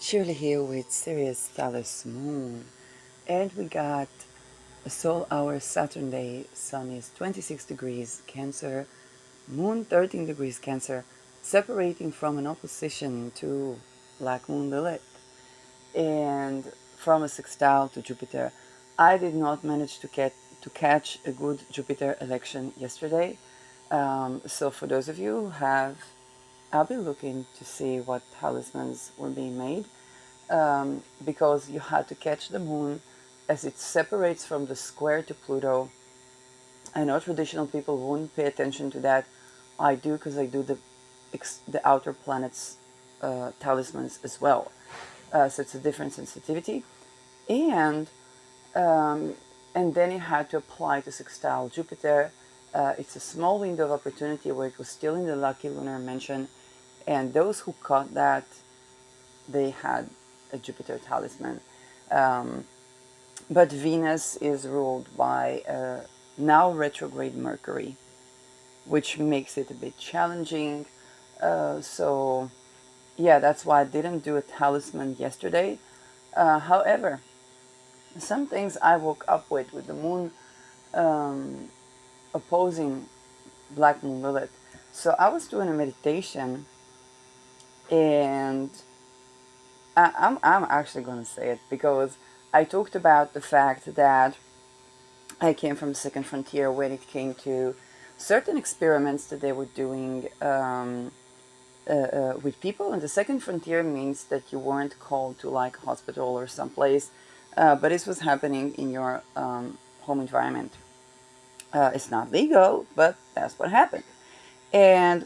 Shirley here with Sirius Thales Moon, and we got a Soul Hour Saturn day. Sun is 26 degrees Cancer, Moon 13 degrees Cancer, separating from an opposition to Black Moon Lilith, and from a sextile to Jupiter. I did not manage to catch a good Jupiter election yesterday. So for those of you who have, I'll be looking to see what talismans were being made. Because you had to catch the moon as it separates from the square to Pluto. I know traditional people wouldn't pay attention to that. I do, because I do the outer planets talismans as well. So it's a different sensitivity. And then you had to apply to sextile Jupiter. It's a small window of opportunity where it was still in the lucky lunar mansion, and those who caught that, they had a Jupiter talisman. But Venus is ruled by now retrograde Mercury, which makes it a bit challenging. So yeah, that's why I didn't do a talisman yesterday. However, some things I woke up with the moon opposing Black Moon Lilith. So I was doing a meditation, and I'm actually going to say it because I talked about the fact that I came from the second frontier when it came to certain experiments that they were doing with people. And the second frontier means that you weren't called to like a hospital or someplace, but this was happening in your home environment. It's not legal, but that's what happened. And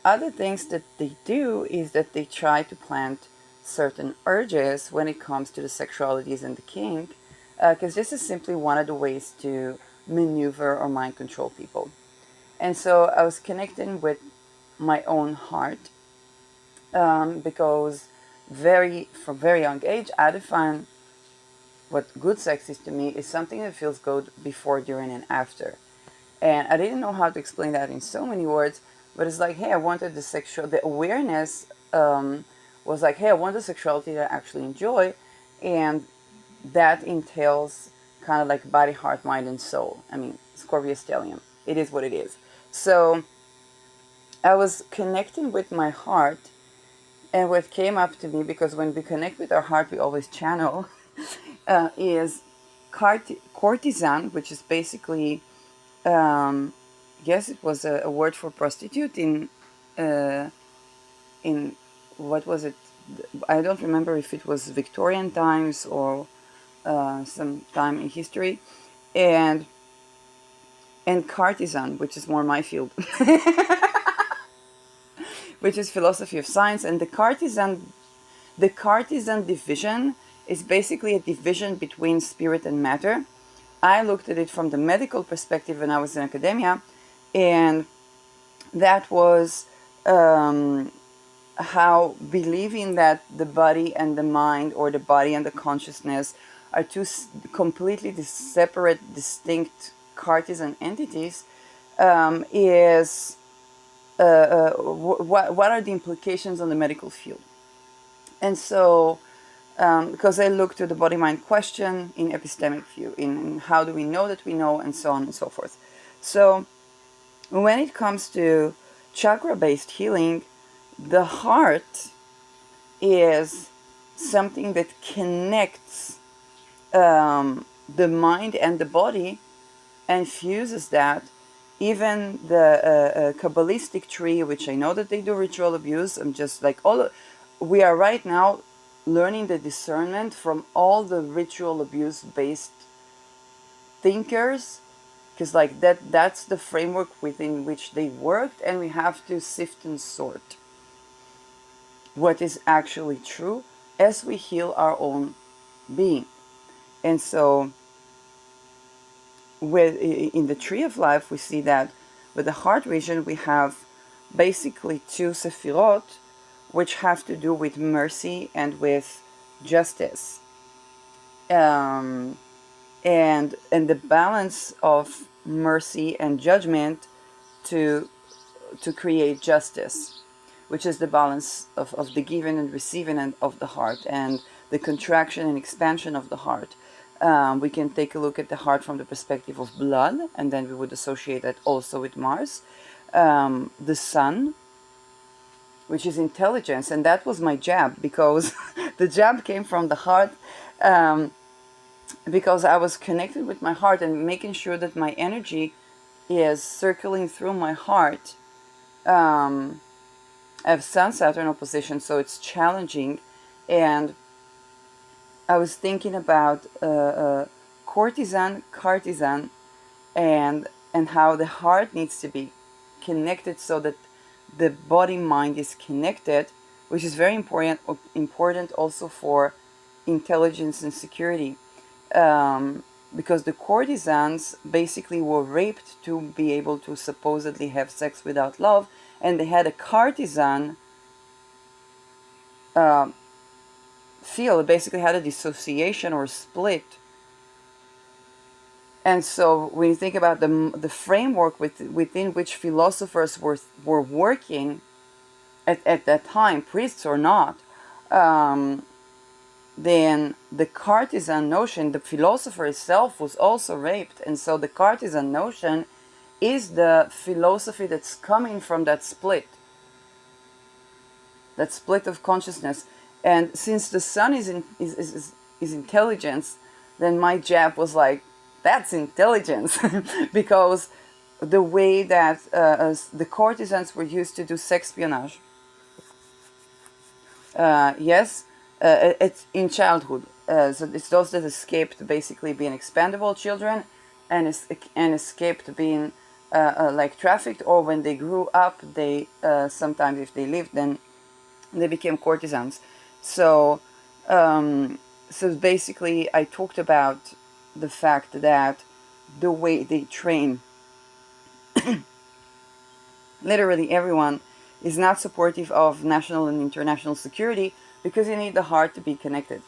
other things that they do is that they try to plant certain urges when it comes to the sexualities and the kink, because this is simply one of the ways to maneuver or mind control people. And so I was connecting with my own heart, because from very young age, I define what good sex is to me is something that feels good before, during, and after. And I didn't know how to explain that in so many words, but it's like, hey, I wanted the awareness was like, hey, I want the sexuality that I actually enjoy. And that entails kind of like body, heart, mind, and soul. I mean, Scorpio stellium. It is what it is. So I was connecting with my heart, and what came up to me, because when we connect with our heart, we always channel, is courtesan, which is basically, yes, it was a word for prostitute in what was it? I don't remember if it was Victorian times or some time in history, and courtesan, which is more my field, which is philosophy of science. And the courtesan division is basically a division between spirit and matter. I looked at it from the medical perspective when I was in academia, and that was how believing that the body and the mind, or the body and the consciousness, are two completely separate, distinct courtesan entities, is what are the implications on the medical field. And so, because I look to the body-mind question in epistemic view, in how do we know that we know, and so on and so forth. So when it comes to chakra-based healing, the heart is something that connects the mind and the body and fuses that. Even the Kabbalistic tree, which I know that they do ritual abuse, I'm just like, we are right now learning the discernment from all the ritual abuse based thinkers, because like that's the framework within which they worked, and we have to sift and sort what is actually true as we heal our own being. And so in the tree of life, we see that with the heart region, we have basically two sephirot, which have to do with mercy and with justice, and the balance of mercy and judgment to create justice, which is the balance of the giving and receiving and of the heart, and the contraction and expansion of the heart. We can take a look at the heart from the perspective of blood, and then we would associate that also with Mars. The sun, which is intelligence, and that was my jab, because the jab came from the heart, because I was connected with my heart and making sure that my energy is circling through my heart. I have Sun-Saturn opposition, so it's challenging, and I was thinking about courtesan, cartisan, and how the heart needs to be connected so that the body-mind is connected, which is very important also for intelligence and security. Because the courtesans basically were raped to be able to supposedly have sex without love, and they had a courtesan feel, basically had a dissociation or split. And so when you think about the framework within which philosophers were working at that time, priests or not, then the courtesan notion, the philosopher itself was also raped. And so the courtesan notion is the philosophy that's coming from that split of consciousness. And since the sun is intelligence, then my jab was like, that's intelligence. Because the way that the courtesans were used to do sexpionage, yes, it's in childhood. So it's those that escaped basically being expendable children, and escaped being like trafficked, or when they grew up, they sometimes, if they lived, then they became courtesans. So basically I talked about the fact that the way they train literally everyone is not supportive of national and international security, because you need the heart to be connected.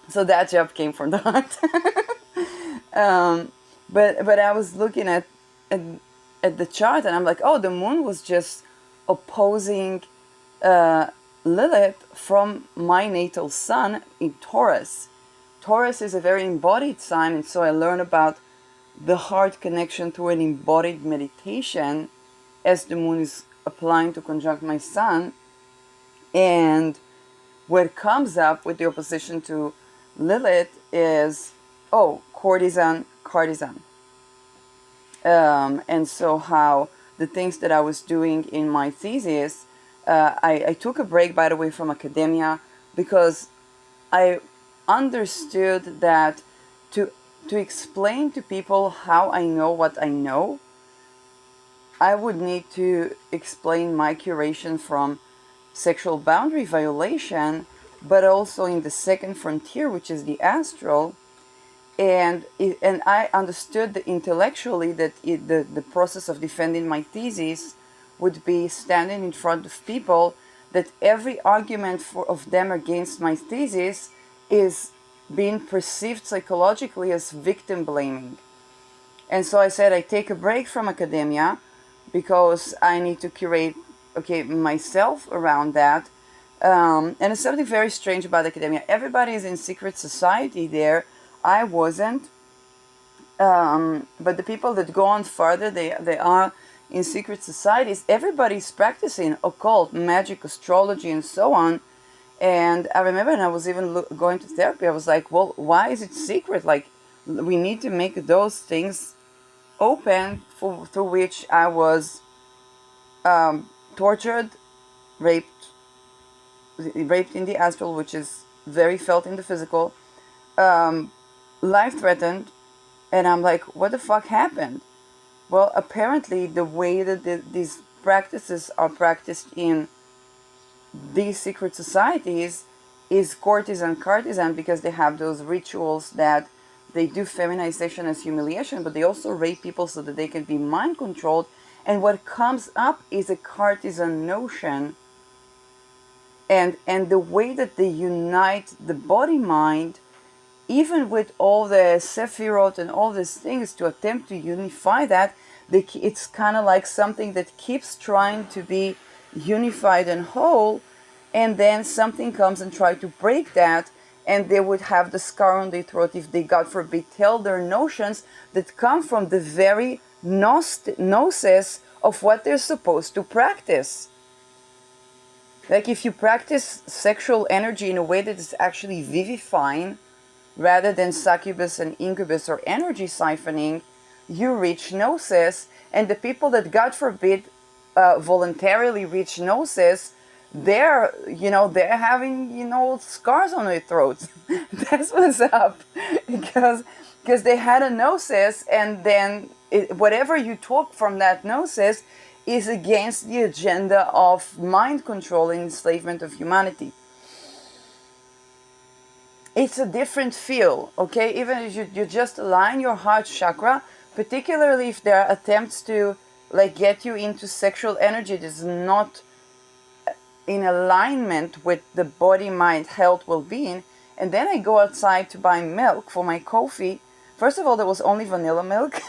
So that job came from the heart. But I was looking at the chart, and I'm like, oh, the moon was just opposing Lilith from my natal sun in Taurus. Taurus is a very embodied sign, and so I learned about the heart connection through an embodied meditation as the moon is applying to conjunct my sun. And what comes up with the opposition to Lilith is, courtesan, cartisan. And so how the things that I was doing in my thesis, I took a break, by the way, from academia, because I understood that to explain to people how I know what I know, I would need to explain my curation from sexual boundary violation, but also in the second frontier, which is the astral. And I understood that intellectually that the process of defending my thesis would be standing in front of people, that every argument of them against my thesis is being perceived psychologically as victim blaming. And so I said, I take a break from academia because I need to curate myself around that. And it's something very strange about academia. Everybody is in secret society there. I wasn't. But the people that go on further, they are in secret societies. Everybody's practicing occult, magic, astrology, and so on. And I remember, and I was even going to therapy, I was like, well, why is it secret? Like, we need to make those things open through which I was tortured, raped in the astral, which is very felt in the physical, life-threatened. And I'm like, what the fuck happened? Well, apparently the way that these practices are practiced in these secret societies is courtesan, cartisan, because they have those rituals that they do feminization as humiliation, but they also rape people so that they can be mind controlled. And what comes up is a cartisan notion, and the way that they unite the body mind, even with all the Sephiroth and all these things, to attempt to unify that, it's kind of like something that keeps trying to be unified and whole, and then something comes and try to break that, and they would have the scar on their throat if they, God forbid, tell their notions that come from the very gnosis of what they're supposed to practice. Like if you practice sexual energy in a way that is actually vivifying, rather than succubus and incubus or energy siphoning, you reach gnosis, and the people that, God forbid, voluntarily reach gnosis, they're having, scars on their throats. That's what's up. because they had a gnosis, and then whatever you took from that gnosis is against the agenda of mind control and enslavement of humanity. It's a different feel, okay? Even if you just align your heart chakra, particularly if there are attempts to like get you into sexual energy that is not in alignment with the body, mind, health, well-being, and then I go outside to buy milk for my coffee. First of all, there was only vanilla milk,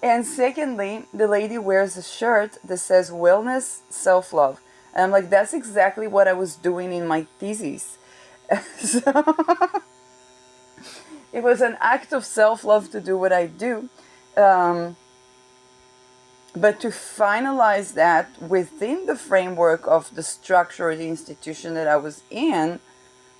and secondly, the lady wears a shirt that says wellness, self-love, and I'm like, that's exactly what I was doing in my thesis. So it was an act of self-love to do what I do. But to finalize that within the framework of the structure or the institution that I was in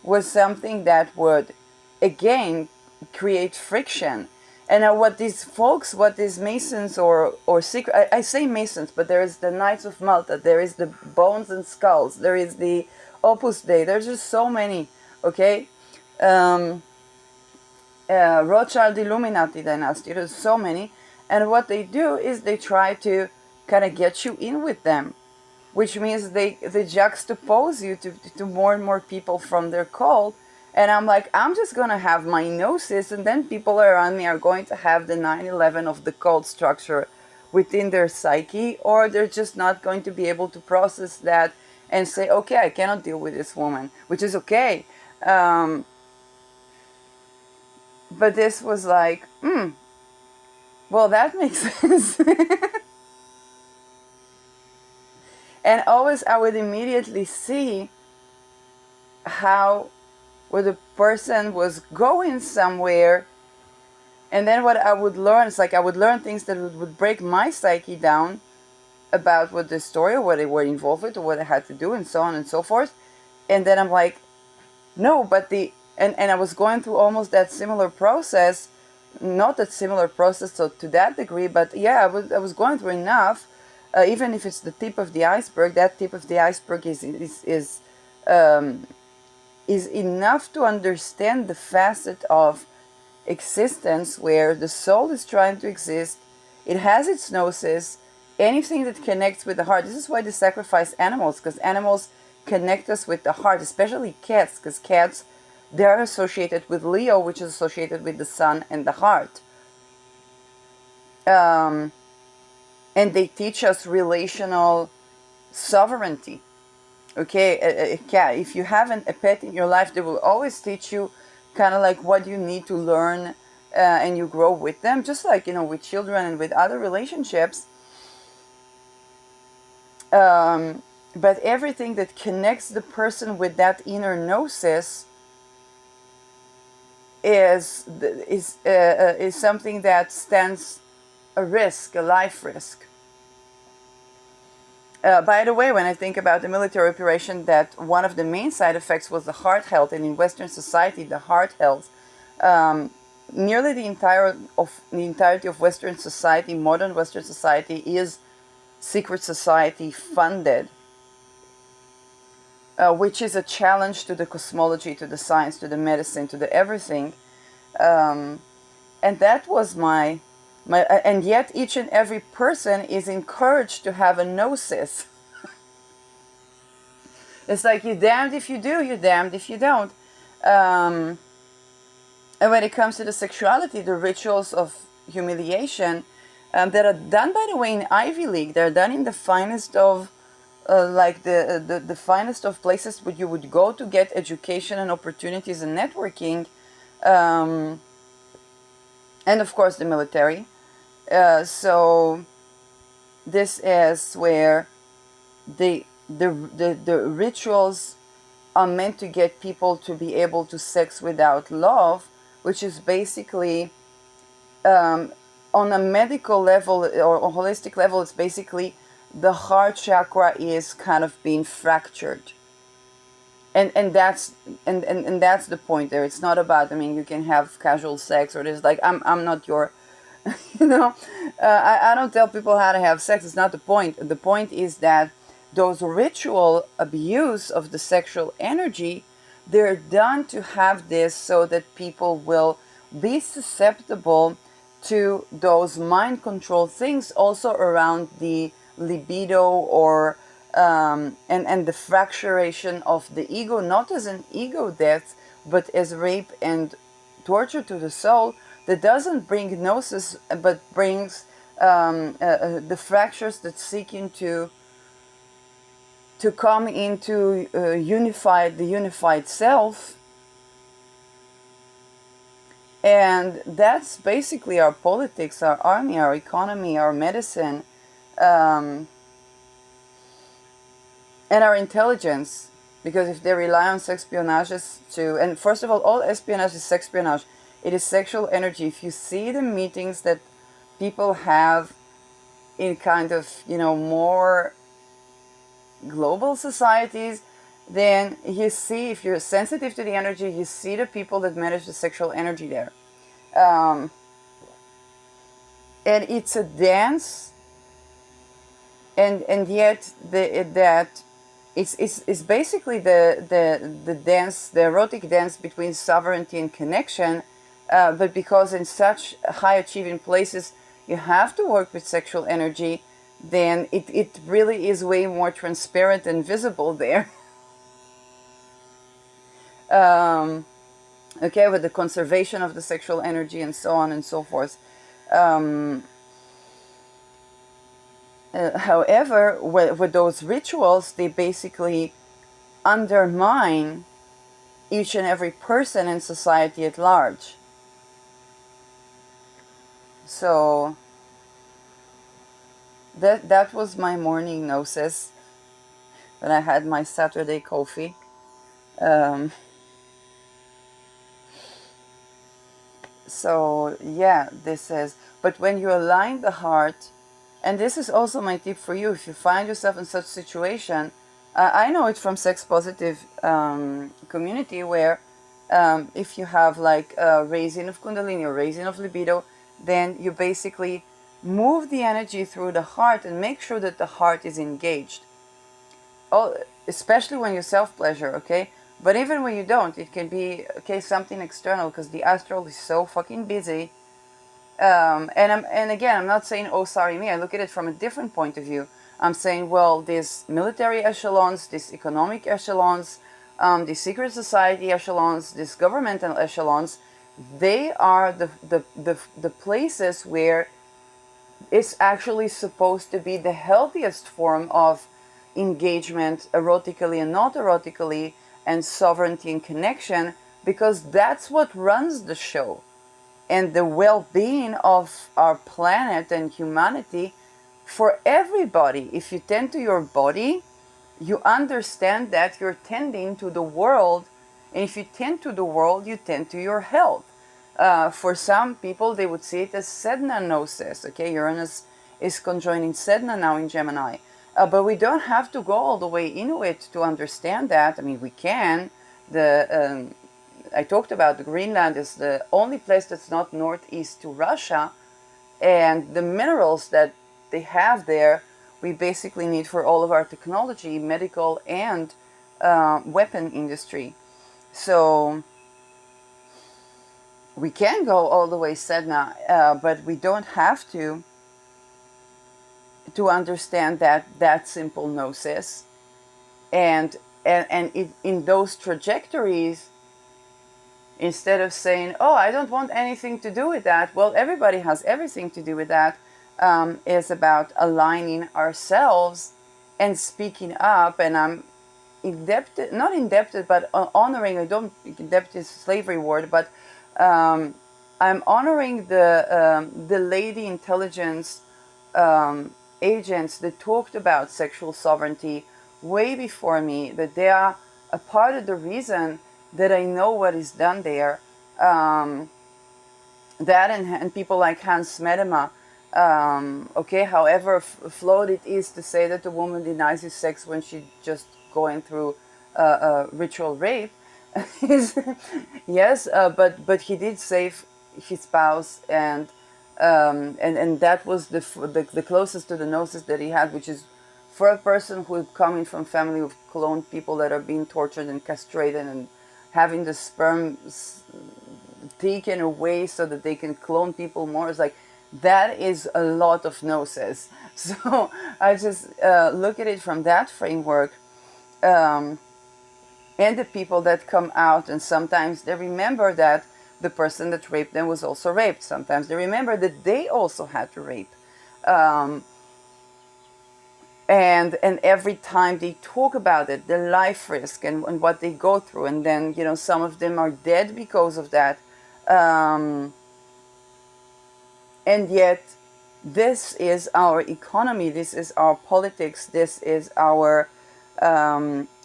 was something that would, again, create friction. And what these folks, what these Masons or secret, I say Masons, but there is the Knights of Malta, there is the Bones and Skulls, there is the Opus Dei, there's just so many, okay? Rothschild Illuminati dynasty, there's so many. And what they do is they try to kind of get you in with them, which means they juxtapose you to more and more people from their cult. And I'm like, I'm just going to have my gnosis, and then people around me are going to have the 9/11 of the cult structure within their psyche, or they're just not going to be able to process that and say, okay, I cannot deal with this woman, which is okay. But this was like, well, that makes sense. And always I would immediately see how where the person was going somewhere, and then what I would learn is like I would learn things that would break my psyche down about what the story or what they were involved with or what I had to do and so on and so forth. And then I'm like, no, but and I was going through almost that similar process, not that similar process so to that degree, but yeah, I was going through enough, even if it's the tip of the iceberg. That tip of the iceberg is enough to understand the facet of existence where the soul is trying to exist. It has its gnosis, anything that connects with the heart. This is why they sacrifice animals, because animals connect us with the heart, especially cats, because cats, they're associated with Leo, which is associated with the sun and the heart. And they teach us relational sovereignty. Okay, a cat, if you haven't a pet in your life, they will always teach you kind of like what you need to learn, and you grow with them, just like, with children and with other relationships. But everything that connects the person with that inner gnosis is something that stands a risk, a life risk. By the way, when I think about the military operation, that one of the main side effects was the heart health, and in Western society, the heart health, nearly the entirety of Western society, modern Western society, is secret society funded, which is a challenge to the cosmology, to the science, to the medicine, to the everything, and that was my and yet each and every person is encouraged to have a gnosis. It's like, you're damned if you do, you're damned if you don't. And when it comes to the sexuality, the rituals of humiliation that are done, by the way, in Ivy League, they're done in the finest of the finest of places where you would go to get education and opportunities and networking, and of course the military. So this is where the rituals are meant to get people to be able to sex without love, which is basically on a medical level or a holistic level, it's basically the heart chakra is kind of being fractured. And that's and that's the point there. It's not about, I mean, you can have casual sex or this, like I'm not your you know, I don't tell people how to have sex. It's not the point. The point is that those ritual abuse of the sexual energy, they're done to have this so that people will be susceptible to those mind control things also around the libido or and the fracturation of the ego, not as an ego death, but as rape and torture to the soul that doesn't bring gnosis, but brings the fractures that seek into to come into the unified self. And that's basically our politics, our army, our economy, our medicine, and our intelligence. Because if they rely on sexpionages to, and first of all espionage is sexpionage. It is sexual energy. If you see the meetings that people have in kind of, you know, more global societies, then you see, if you're sensitive to the energy, you see the people that manage the sexual energy there. And it's a dance, and yet it's basically the dance, the erotic dance between sovereignty and connection, but because in such high achieving places you have to work with sexual energy, then it really is way more transparent and visible there. Okay, with the conservation of the sexual energy and so on and so forth. However, with those rituals, they basically undermine each and every person in society at large. So that was my morning gnosis when I had my Saturday coffee. So yeah, this is, but when you align the heart, and this is also my tip for you, if you find yourself in such situation, I know it from sex positive community where if you have like a raising of kundalini or raising of libido, then you basically move the energy through the heart and make sure that the heart is engaged. Oh, especially when you self-pleasure, okay? But even when you don't, it can be, okay, something external, because the astral is so fucking busy. And again, I'm not saying, oh, sorry me. I look at it from a different point of view. I'm saying, well, these military echelons, these economic echelons, the secret society echelons, these governmental echelons, they are the places where it's actually supposed to be the healthiest form of engagement, erotically and not erotically, and sovereignty and connection, because that's what runs the show. And the well-being of our planet and humanity for everybody. If you tend to your body, you understand that you're tending to the world, and if you tend to the world, you tend to your health. For some people, they would see it as Sedna gnosis. Okay, Uranus is conjoining Sedna now in Gemini. But we don't have to go all the way into it to understand that. I mean, we can. I talked about Greenland is the only place that's not northeast to Russia, and the minerals that they have there, we basically need for all of our technology, medical, and weapon industry. So we can go all the way Sedna, but we don't have to understand that simple gnosis. And in those trajectories, instead of saying, oh, I don't want anything to do with that, well, everybody has everything to do with that, is about aligning ourselves and speaking up. And I'm indebted, not indebted, but honoring, I don't, indebted is a slavery word, but I'm honoring the lady intelligence agents that talked about sexual sovereignty way before me, that they are a part of the reason that I know what is done there. That and people like Hans Medema, okay, however flawed it is to say that the woman denies you sex when she's just going through ritual rape, is yes, but he did save his spouse, and that was the closest to the gnosis that he had, which is for a person who is coming from family of cloned people that are being tortured and castrated and having the sperm taken away so that they can clone people more. It's like, that is a lot of gnosis. So I just look at it from that framework. And the people that come out, and sometimes they remember that the person that raped them was also raped. Sometimes they remember that they also had to rape. And every time they talk about it, the life risk and what they go through, and then, you know, some of them are dead because of that. And yet, this is our economy, this is our politics, this is our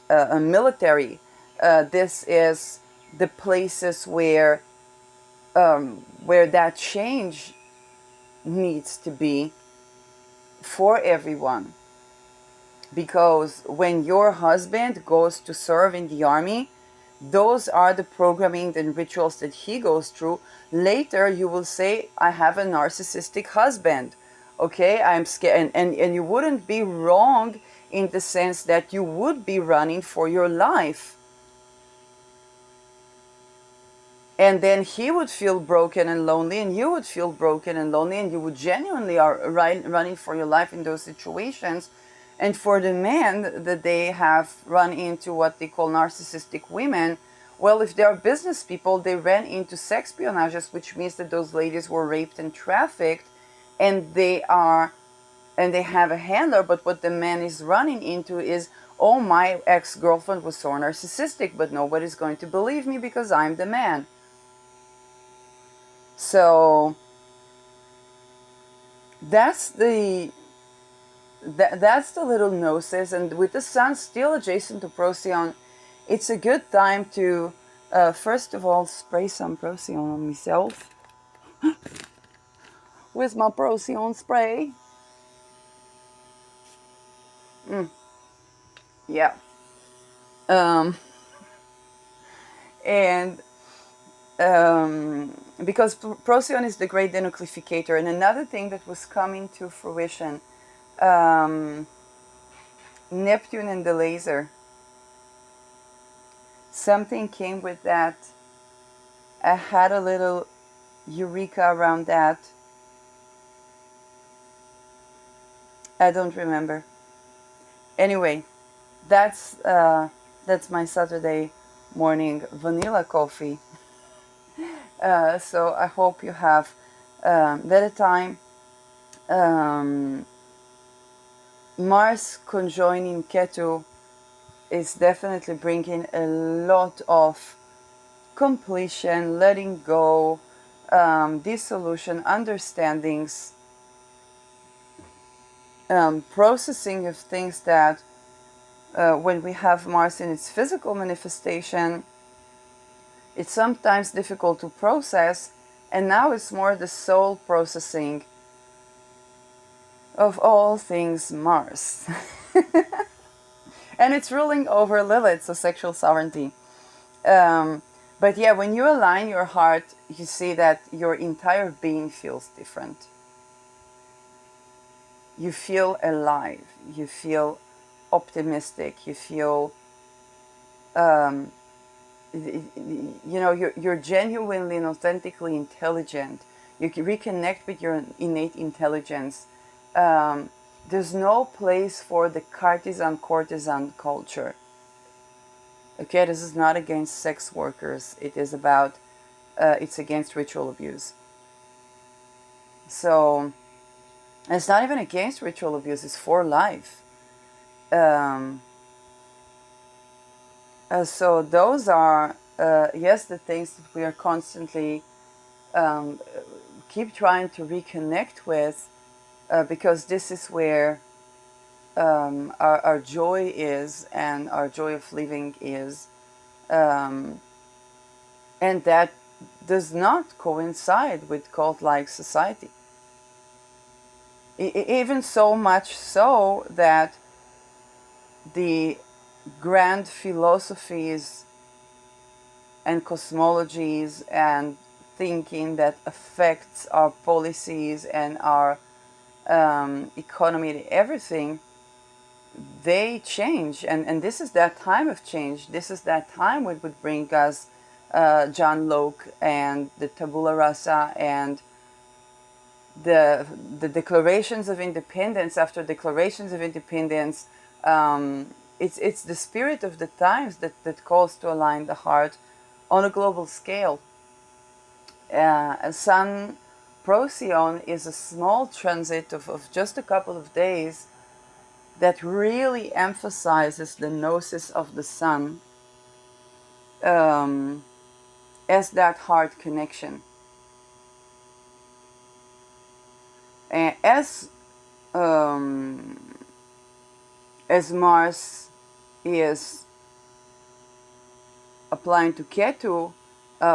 military, this is the places where that change needs to be for everyone. Because when your husband goes to serve in the army, those are the programming and rituals that he goes through. Later, you will say, I have a narcissistic husband. Okay, I'm scared. And you wouldn't be wrong in the sense that you would be running for your life. And then he would feel broken and lonely, and you would feel broken and lonely, and you would genuinely are running for your life in those situations. And for the men that they have run into what they call narcissistic women, well, if they are business people, they ran into sex espionages, which means that those ladies were raped and trafficked, and they have a handler. But what the man is running into is, oh, my ex-girlfriend was so narcissistic, but nobody's going to believe me because I'm the man. So that's the little gnosis. And with the sun still adjacent to Procyon, it's a good time to first of all spray some Procyon on myself with my Procyon spray. Yeah. And because Procyon is the great denuclearificator. And another thing that was coming to fruition, Neptune and the laser. Something came with that. I had a little eureka around that. I don't remember. Anyway, that's my Saturday morning vanilla coffee. So I hope you have better time. Mars conjoining Ketu is definitely bringing a lot of completion, letting go, dissolution, understandings, processing of things that when we have Mars in its physical manifestation, it's sometimes difficult to process, and now it's more the soul processing of all things Mars. And it's ruling over Lilith, so sexual sovereignty. But yeah, when you align your heart, you see that your entire being feels different. You feel alive, you feel optimistic, you feel, you're genuinely and authentically intelligent. You can reconnect with your innate intelligence. There's no place for the courtesan culture. Okay, this is not against sex workers. It is about, it's against ritual abuse. So, it's not even against ritual abuse, it's for life. So those are, yes, the things that we are constantly keep trying to reconnect with. because this is where our joy is, and our joy of living is, and that does not coincide with cult-like society. Even so much so that the grand philosophies and cosmologies and thinking that affects our policies and our economy, everything, they change. And this is that time of change. This is that time which would bring us John Locke and the tabula rasa and the declarations of independence after declarations of independence. It's the spirit of the times that calls to align the heart on a global scale. Sun Procyon is a small transit of just a couple of days that really emphasizes the gnosis of the sun as that heart connection. And as Mars is applying to Ketu,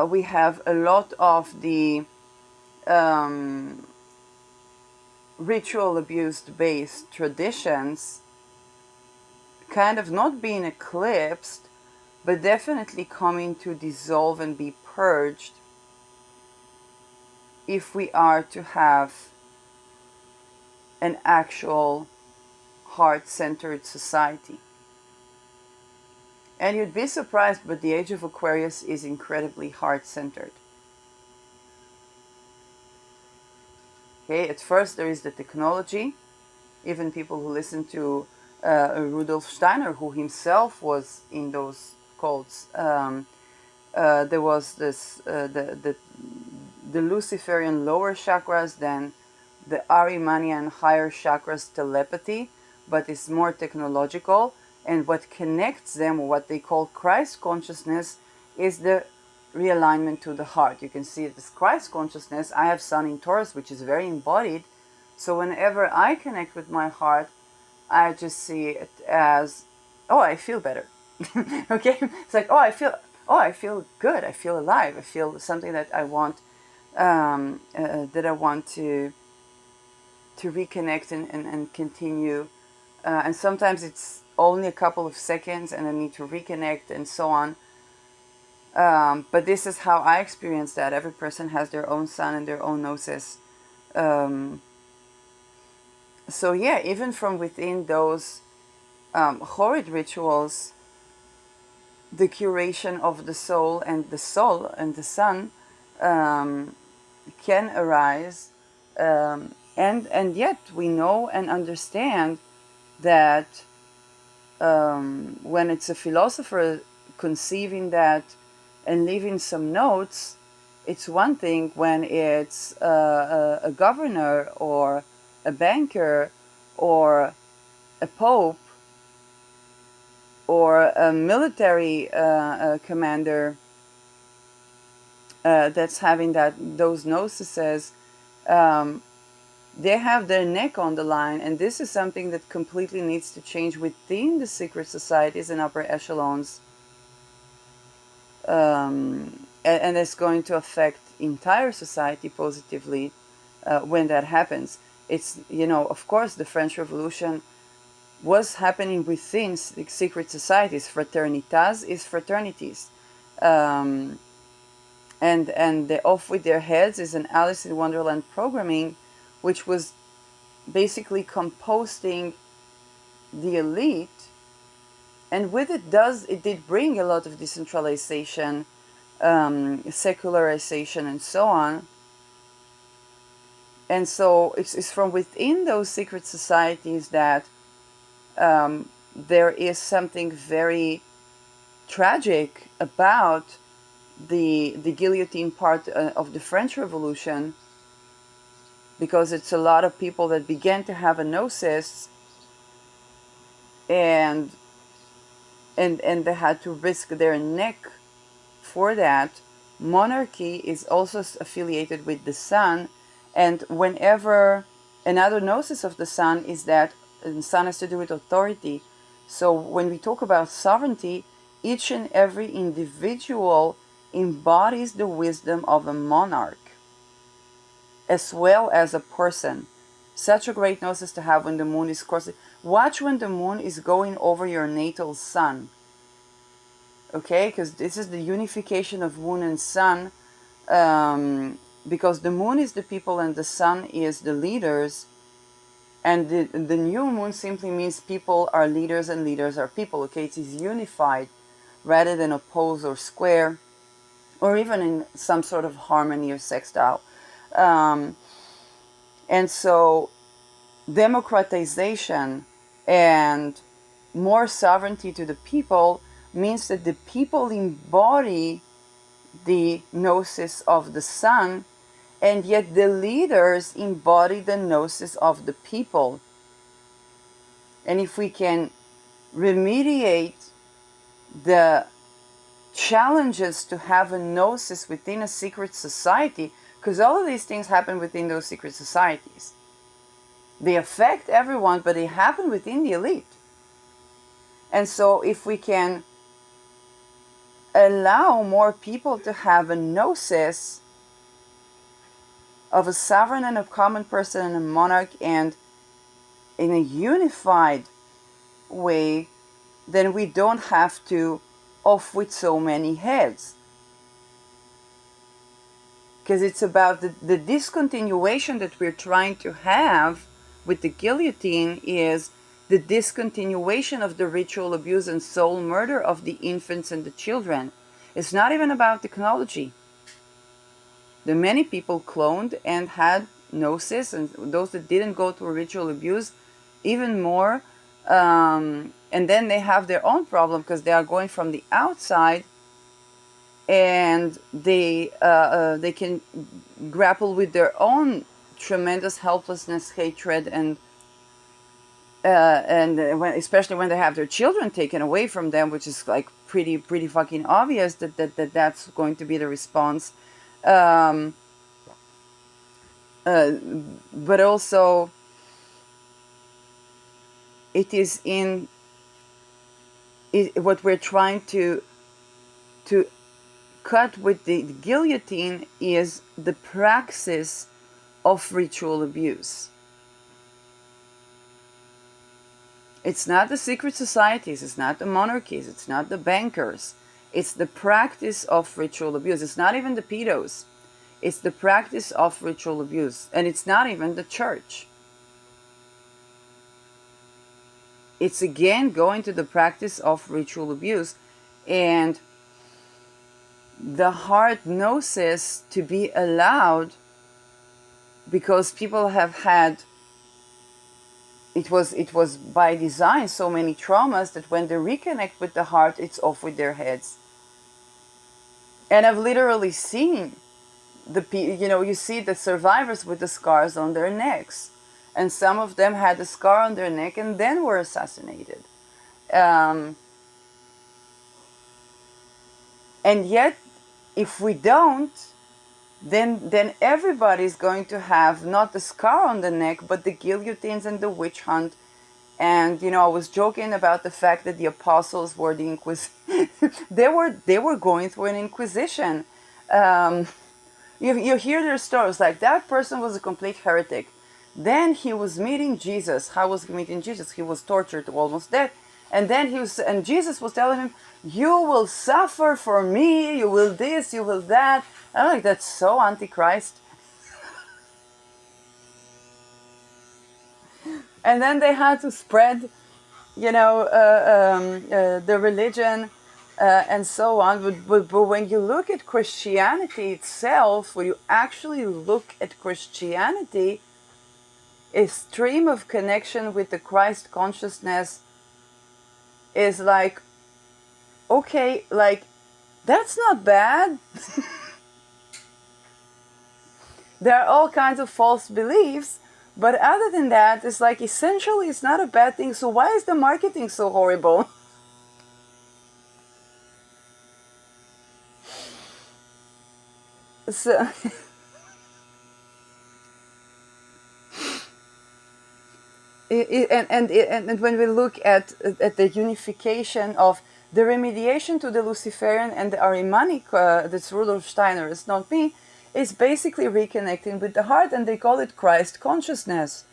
we have a lot of the ritual abuse based traditions kind of not being eclipsed, but definitely coming to dissolve and be purged if we are to have an actual heart-centered society. And you'd be surprised, but the age of Aquarius is incredibly heart-centered. Okay, at first there is the technology. Even people who listen to Rudolf Steiner, who himself was in those cults, there was this the Luciferian lower chakras, then the Ahrimanian higher chakras telepathy, but it's more technological. And what connects them, what they call Christ consciousness, is the realignment to the heart. You can see this Christ consciousness. I have Sun in Taurus, which is very embodied. So whenever I connect with my heart, I just see it as, oh, I feel better. Okay, it's like, oh, I feel good. I feel alive. I feel something that I want, to reconnect and continue. And sometimes it's only a couple of seconds and I need to reconnect and so on. But this is how I experience that. Every person has their own sun and their own gnosis. So yeah, even from within those horrid rituals, the curation of the soul and the sun can arise. And yet we know and understand that when it's a philosopher conceiving that and leaving some notes, it's one thing. When it's a governor or a banker or a pope or a military commander that's having those gnoses, they have their neck on the line, and this is something that completely needs to change within the secret societies and upper echelons, and it's going to affect entire society positively when that happens. It's, of course, the French Revolution was happening within secret societies. Fraternitas is fraternities. And the Off With Their Heads is an Alice in Wonderland programming, which was basically composting the elite. And with it did bring a lot of decentralization, secularization, and so on. And so it's from within those secret societies that there is something very tragic about the guillotine part of the French Revolution, because it's a lot of people that began to have a gnosis, and they had to risk their neck for that. Monarchy is also affiliated with the sun, and whenever Another gnosis of the sun is that the sun has to do with authority. So when we talk about sovereignty, each and every individual embodies the wisdom of a monarch as well as a person. Such a great gnosis to have when the moon is crossing. Watch when the moon is going over your natal sun. Okay, because this is the unification of moon and sun. Because the moon is the people and the sun is the leaders. And the new moon simply means people are leaders and leaders are people. Okay, it is unified rather than opposed or square or even in some sort of harmony or sextile. And so democratization and more sovereignty to the people means that the people embody the gnosis of the sun, and yet the leaders embody the gnosis of the people. And if we can remediate the challenges to have a gnosis within a secret society, because all of these things happen within those secret societies. They affect everyone, but they happen within the elite. And so if we can allow more people to have a gnosis of a sovereign and a common person and a monarch, and in a unified way, then we don't have to off with so many heads. Because it's about the discontinuation that we're trying to have with the guillotine is the discontinuation of the ritual abuse and soul murder of the infants and the children. It's not even about technology. The many people cloned and had gnosis, and those that didn't go through ritual abuse, even more. And then they have their own problem because they are going from the outside, and they can grapple with their own tremendous helplessness, hatred, and especially when they have their children taken away from them, which is like pretty fucking obvious that's going to be the response. But also, it is what we're trying to cut with the guillotine is the praxis of ritual abuse. It's not the secret societies, it's not the monarchies, it's not the bankers. It's the practice of ritual abuse. It's not even the pedos. It's the practice of ritual abuse. And it's not even the church. It's again going to the practice of ritual abuse. And the heart gnosis to be allowed, because people have had, it was by design so many traumas that when they reconnect with the heart, it's off with their heads. And I've literally seen you see the survivors with the scars on their necks, and some of them had a scar on their neck and then were assassinated. And yet, if we don't, then everybody's going to have not the scar on the neck, but the guillotines and the witch hunt. And I was joking about the fact that the apostles were the they were going through an inquisition. You hear their stories, like that person was a complete heretic. Then he was meeting Jesus. How was he meeting Jesus? He was tortured to almost death. And then Jesus was telling him, you will suffer for me, you will this, you will that. I'm like, that's so antichrist. And then they had to spread, the religion and so on. But when you look at Christianity itself, when you actually look at Christianity, a stream of connection with the Christ consciousness is like, okay, like, that's not bad. There are all kinds of false beliefs, but other than that, it's like, essentially, it's not a bad thing. So why is the marketing so horrible? So And when we look at the unification of the remediation to the Luciferian and the Ahrimanic, that's Rudolf Steiner, it's not me, is basically reconnecting with the heart, and they call it Christ consciousness.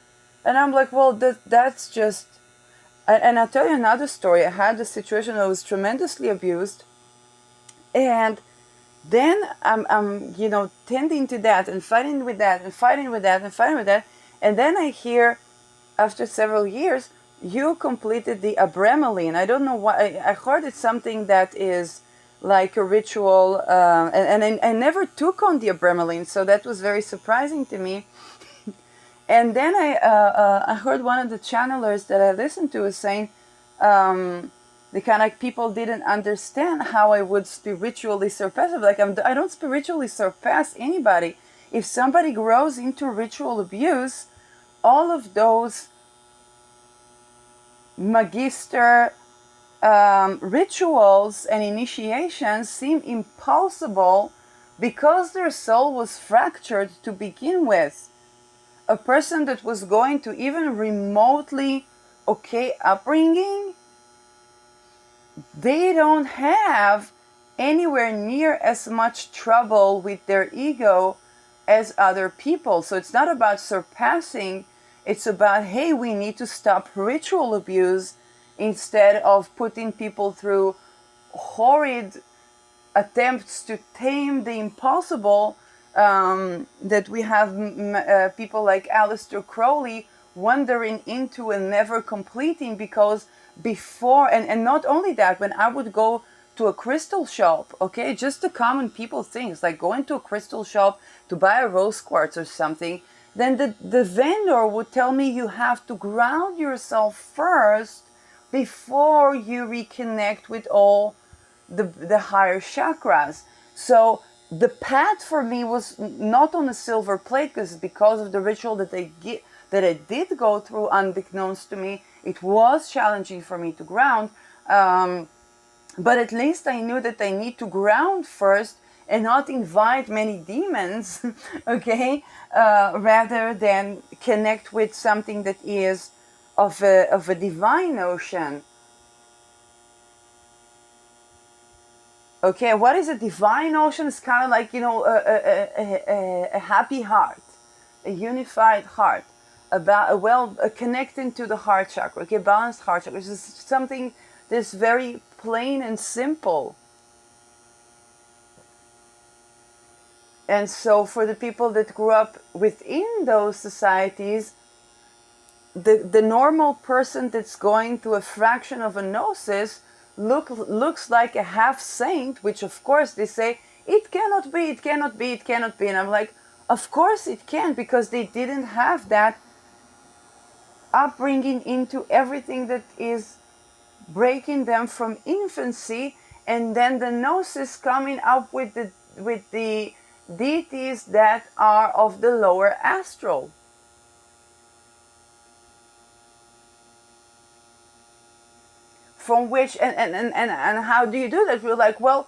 And I'm like, well, that's just... And I'll tell you another story. I had a situation where I was tremendously abused, and then I'm tending to that and fighting with that and fighting with that and fighting with that, and then I hear, after several years, you completed the Abramelin. I don't know why. I heard it's something that is like a ritual, and I never took on the Abramelin, so that was very surprising to me. And then I heard one of the channelers that I listened to was saying, the kind of like people didn't understand how I would spiritually surpass it. Like I don't spiritually surpass anybody. If somebody grows into ritual abuse, all of those magister rituals and initiations seem impossible because their soul was fractured to begin with. A person that was going to even remotely okay upbringing, they don't have anywhere near as much trouble with their ego as other people. So it's not about surpassing, it's about, hey, we need to stop ritual abuse instead of putting people through horrid attempts to tame the impossible, that we have people like Aleister Crowley wandering into and never completing, because before, and not only that, when I would go to a crystal shop, okay, just the common people things, like going to a crystal shop to buy a rose quartz or something, then the vendor would tell me you have to ground yourself first before you reconnect with all the higher chakras. So the path for me was not on a silver plate, because of the ritual that I did go through unbeknownst to me. It was challenging for me to ground, but at least I knew that I need to ground first and not invite many demons, okay, rather than connect with something that is of a divine notion. Okay, what is a divine notion? It's kind of like, a happy heart, a unified heart, a connecting to the heart chakra, okay, balanced heart chakra. This is something that's very plain and simple. And so for the people that grew up within those societies, the normal person that's going through a fraction of a gnosis looks like a half saint, which of course they say, it cannot be, it cannot be, it cannot be. And I'm like, of course it can, because they didn't have that upbringing into everything that is breaking them from infancy, and then the gnosis coming up with the deities that are of the lower astral. From which, and how do you do that? We're like, well,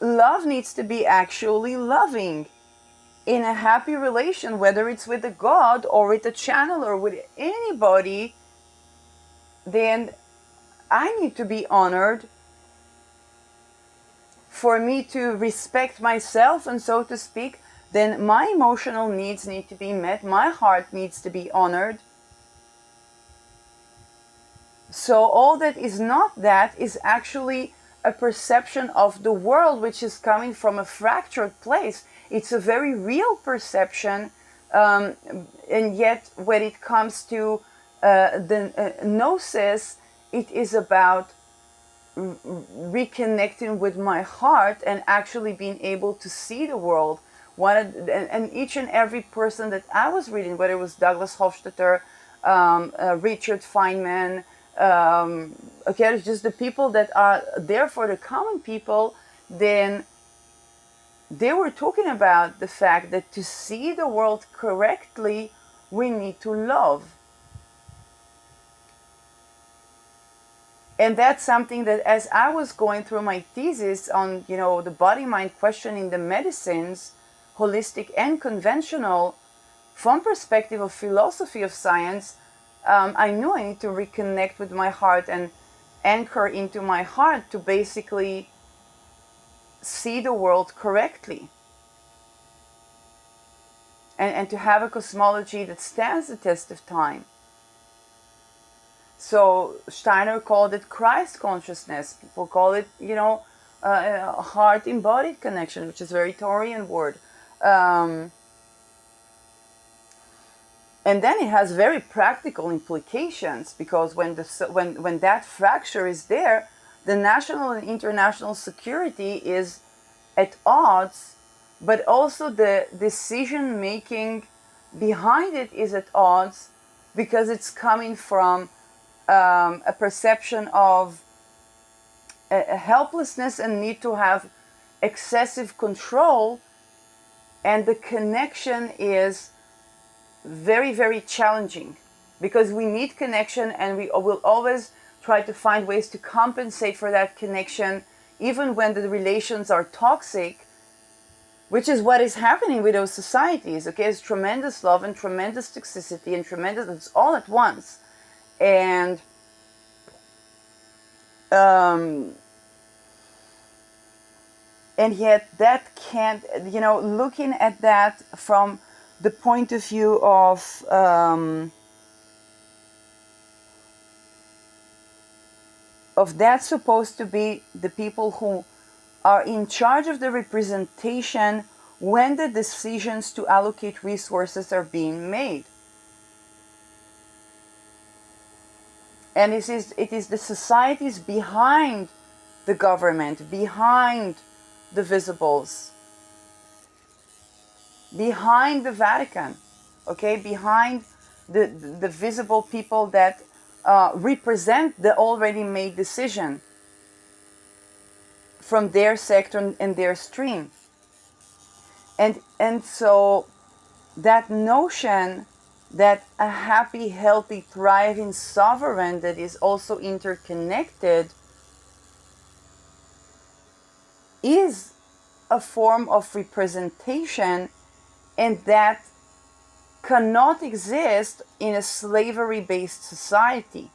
love needs to be actually loving in a happy relation, whether it's with a god or with a channel or with anybody. Then I need to be honored for me to respect myself, and so to speak. Then my emotional needs need to be met, my heart needs to be honored. So all that is not that is actually a perception of the world, which is coming from a fractured place. It's a very real perception, and yet when it comes to the gnosis, it is about reconnecting with my heart and actually being able to see the world. And each and every person that I was reading, whether it was Douglas Hofstadter, Richard Feynman, okay, it's just the people that are there for the common people, then they were talking about the fact that to see the world correctly, we need to love. And that's something that, as I was going through my thesis on, the body-mind question in the medicines, holistic and conventional, from perspective of philosophy of science, I knew I need to reconnect with my heart and anchor into my heart to basically see the world correctly. And to have a cosmology that stands the test of time. So Steiner called it Christ consciousness. People call it, heart-embodied connection, which is a very Taurian word. And then it has very practical implications, because when that fracture is there, the national and international security is at odds, but also the decision making behind it is at odds, because it's coming from a perception of a helplessness and need to have excessive control, and the connection is very, very challenging, because we need connection, and we will always try to find ways to compensate for that connection, even when the relations are toxic, which is what is happening with those societies. Okay, it's tremendous love and tremendous toxicity and tremendous, it's all at once. And yet that can't, looking at that from the point of view of that's supposed to be the people who are in charge of the representation when the decisions to allocate resources are being made. And it is the societies behind the government, behind the visibles, behind the Vatican, okay, behind the visible people that represent the already made decision from their sector and their stream. And so that notion that a happy, healthy, thriving sovereign that is also interconnected is a form of representation, and that cannot exist in a slavery-based society.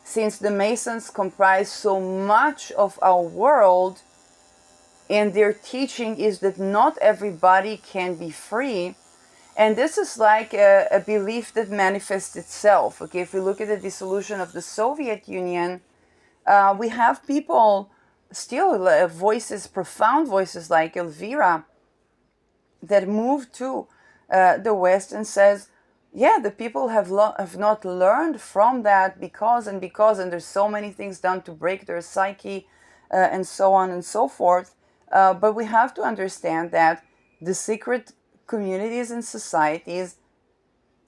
Since the Masons comprise so much of our world, and their teaching is that not everybody can be free, and this is like a belief that manifests itself. Okay, if we look at the dissolution of the Soviet Union, we have people still, voices, profound voices like Elvira, that moved to the West and says, yeah, the people have not learned from that because, and there's so many things done to break their psyche, and so on and so forth. But we have to understand that the secret communities and societies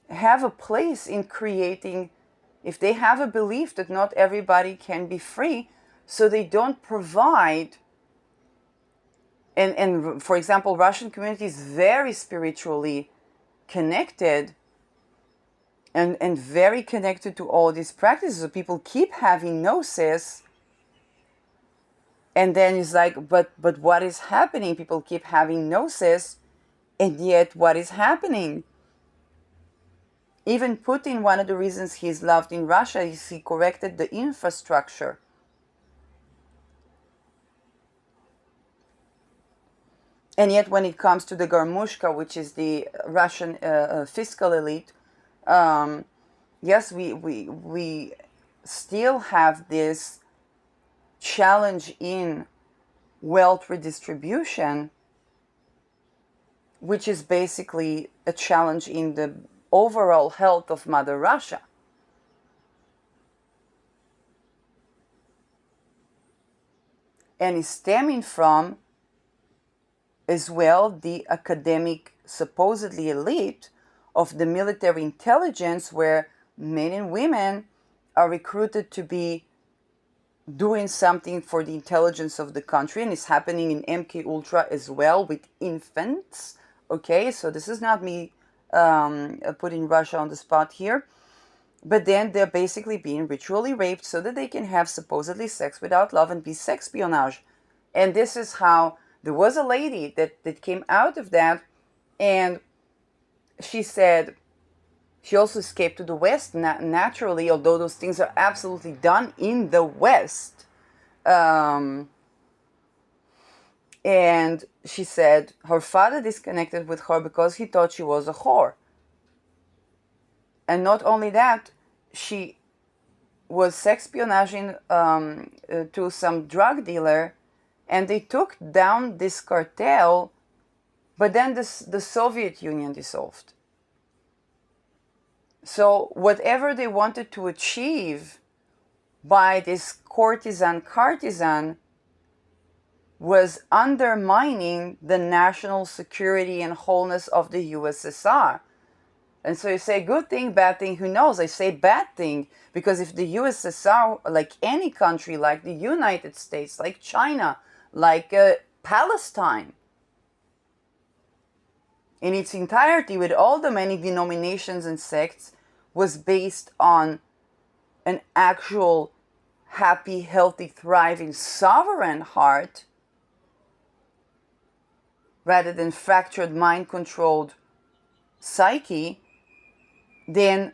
have a place in creating, if they have a belief that not everybody can be free, so they don't provide. And for example, Russian community is very spiritually connected and very connected to all these practices. So people keep having gnosis, and then it's like, but what is happening? People keep having gnosis, and yet what is happening? Even Putin, one of the reasons he's loved in Russia is he corrected the infrastructure. And yet when it comes to the Garmushka, which is the Russian fiscal elite, yes, we still have this challenge in wealth redistribution, which is basically a challenge in the overall health of Mother Russia. And is stemming from, as well, the academic, supposedly elite of the military intelligence, where men and women are recruited to be doing something for the intelligence of the country, and it's happening in MK Ultra as well with infants. Okay, so this is not me putting Russia on the spot here, but then they're basically being ritually raped so that they can have supposedly sex without love and be sexpionage. And this is how there was a lady that came out of that, and she said, She also escaped to the West naturally, although those things are absolutely done in the West. And she said her father disconnected with her because he thought she was a whore. And not only that, she was sexpionaging to some drug dealer, and they took down this cartel, but then the Soviet Union dissolved. So whatever they wanted to achieve by this courtesan was undermining the national security and wholeness of the USSR. And so you say good thing, bad thing, who knows? I say bad thing because if the USSR, like any country, like the United States, like China, like Palestine, in its entirety, with all the many denominations and sects, was based on an actual happy, healthy, thriving, sovereign heart, rather than fractured, mind-controlled psyche, then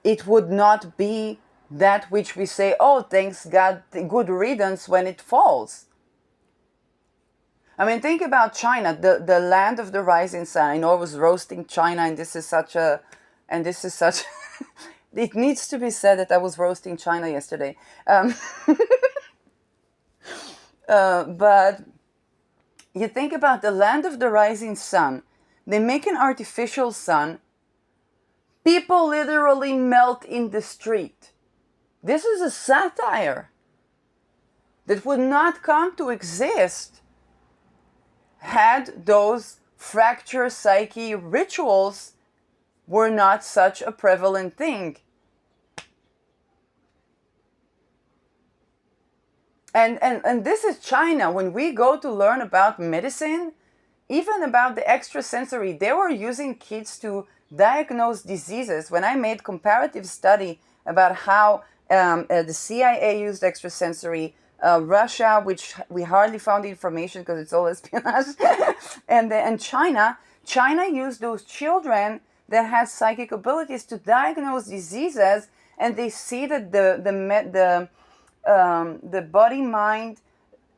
it would not be that which we say, oh, thanks God, good riddance when it falls. I mean, think about China, the land of the rising sun. I know I was roasting China, and this is such it needs to be said that I was roasting China yesterday. But you think about the land of the rising sun. They make an artificial sun. People literally melt in the street. This is a satire that would not come to exist had those fracture psyche rituals were not such a prevalent thing. And this is China. When we go to learn about medicine, even about the extrasensory, they were using kids to diagnose diseases. When I made comparative study about how the CIA used extrasensory, Russia, which we hardly found information because it's all espionage, and China used those children that had psychic abilities to diagnose diseases, and they see that the body mind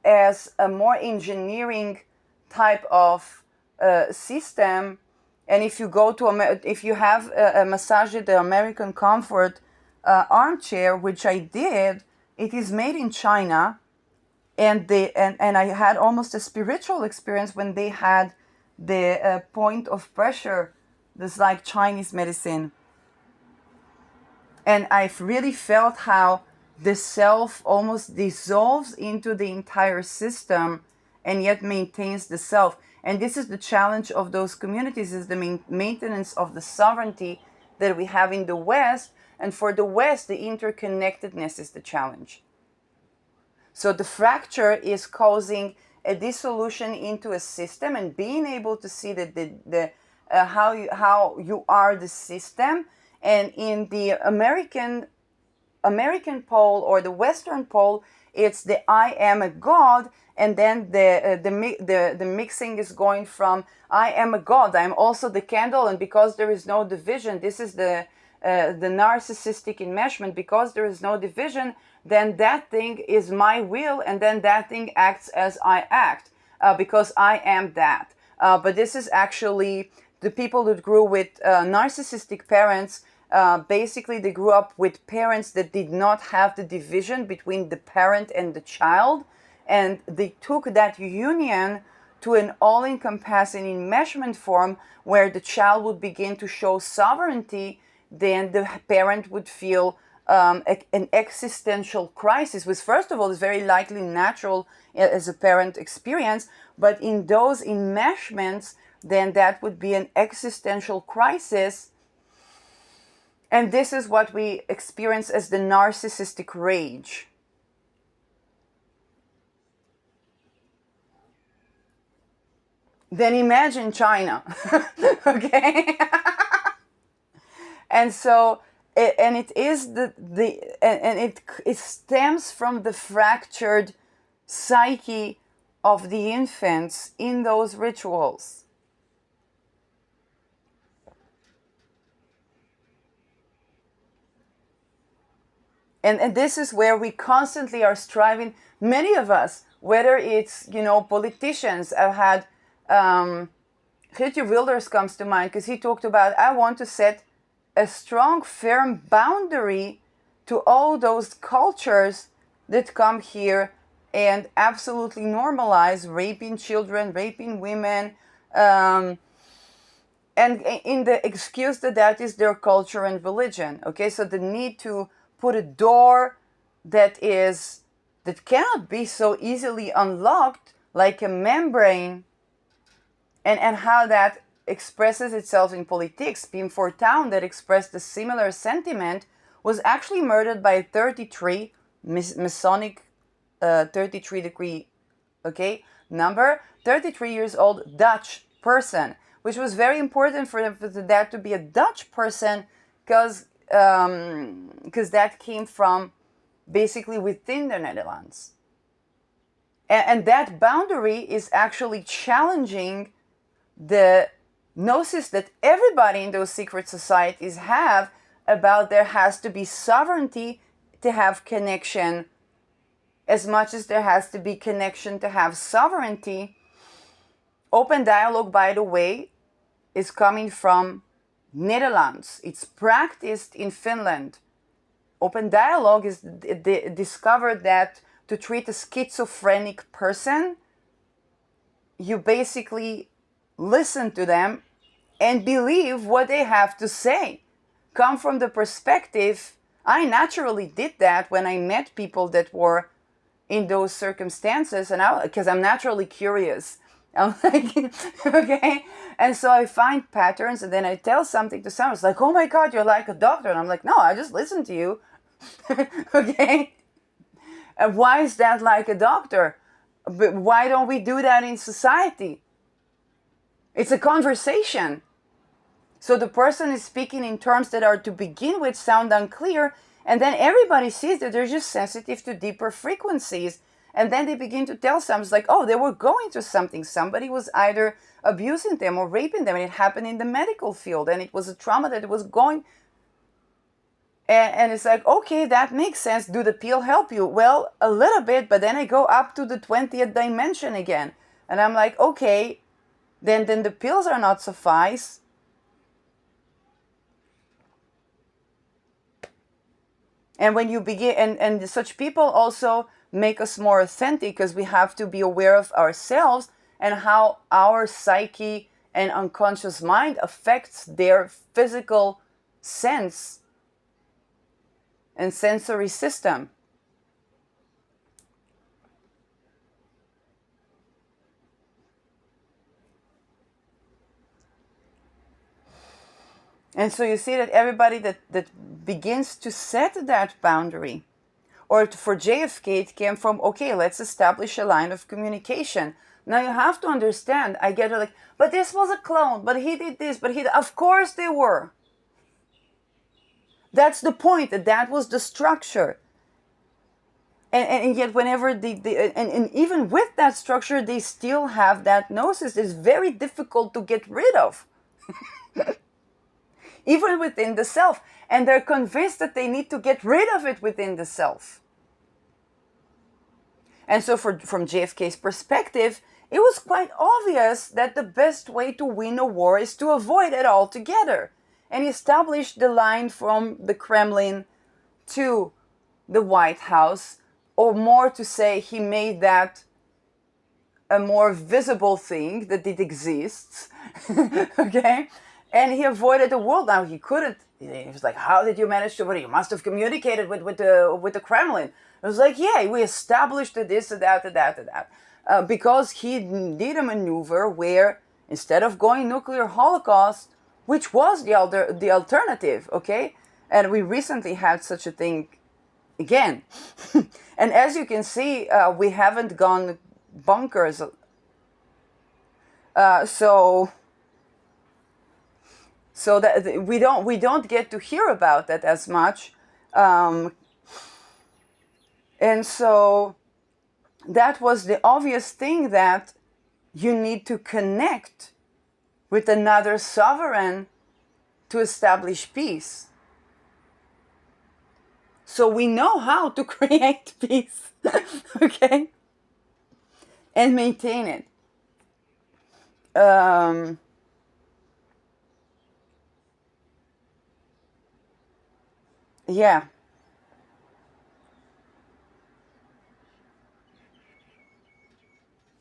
as a more engineering type of system. And if you go to if you have a massage at the American Comfort armchair, which I did, it is made in China, and I had almost a spiritual experience when they had the point of pressure, this like Chinese medicine, and I've really felt how the self almost dissolves into the entire system and yet maintains the self. And this is the challenge of those communities, is the maintenance of the sovereignty that we have in the West. And for the West, the interconnectedness is the challenge. So the fracture is causing a dissolution into a system, and being able to see that how you are the system. And in the American pole or the Western pole, it's the I am a God, and then the mixing is going from I am a God, I am also the candle, and because there is no division, this is the narcissistic enmeshment. Because there is no division, then that thing is my will, and then that thing acts as I act, because I am that. But this is actually the people that grew with narcissistic parents. Basically, they grew up with parents that did not have the division between the parent and the child, and they took that union to an all-encompassing enmeshment form where the child would begin to show sovereignty. Then the parent would feel an existential crisis, which first of all is very likely natural as a parent experience, but in those enmeshments, then that would be an existential crisis. And this is what we experience as the narcissistic rage. Then imagine China, okay? And so, it is it stems from the fractured psyche of the infants in those rituals. And this is where we constantly are striving, many of us, whether it's, politicians. I've had, Geertje Wilders comes to mind, because he talked about, I want to set a strong, firm boundary to all those cultures that come here and absolutely normalize raping children, raping women, and in the excuse that is their culture and religion. Okay, so the need to put a door that cannot be so easily unlocked, like a membrane, and how that expresses itself in politics. Pim Fortuyn, that expressed a similar sentiment, was actually murdered by a 33 Masonic 33 degree, number, 33 years old Dutch person, which was very important for that to be a Dutch person, because that came from basically within the Netherlands. And that boundary is actually challenging the gnosis that everybody in those secret societies have about there has to be sovereignty to have connection, as much as there has to be connection to have sovereignty. Open dialogue, by the way, is coming from Netherlands. It's practiced in Finland. Open dialogue is discovered that to treat a schizophrenic person, you basically listen to them and believe what they have to say. Come from the perspective, I naturally did that when I met people that were in those circumstances, and because I'm naturally curious. I'm like, okay, and so I find patterns, and then I tell something to someone. It's like, oh my God, you're like a doctor, and I'm like, no, I just listen to you. Okay, and why is that like a doctor? But why don't we do that in society? It's a conversation. So the person is speaking in terms that are to begin with sound unclear, and then everybody sees that they're just sensitive to deeper frequencies. And then they begin to tell some, it's like, oh, they were going through something. Somebody was either abusing them or raping them, and it happened in the medical field, and it was a trauma that was going. And it's like, okay, that makes sense. Do the pill help you? Well, a little bit, but then I go up to the 20th dimension again. And I'm like, okay, then the pills are not suffice. And when you begin, and such people also make us more authentic, because we have to be aware of ourselves and how our psyche and unconscious mind affects their physical sense and sensory system. And so you see that everybody that begins to set that boundary, or for JFK, it came from, okay, let's establish a line of communication. Now you have to understand, I get it, like, but this was a clone, but he did this, but of course they were. That's the point, that was the structure. And yet whenever and even with that structure, they still have that gnosis. It's very difficult to get rid of. Even within the self. And they're convinced that they need to get rid of it within the self. And so from JFK's perspective, it was quite obvious that the best way to win a war is to avoid it altogether. And he established the line from the Kremlin to the White House, or more to say, he made that a more visible thing that it exists. Okay? And he avoided the world. Now he couldn't. He was like, how did you manage to? Well, you must have communicated with the Kremlin. It was like, yeah, we established this, that. Because he did a maneuver where instead of going nuclear holocaust, which was the alternative, okay? And we recently had such a thing again. And as you can see, we haven't gone bunkers. So that we don't get to hear about that as much, and so that was the obvious thing, that you need to connect with another sovereign to establish peace. So we know how to create peace, okay, and maintain it. Yeah,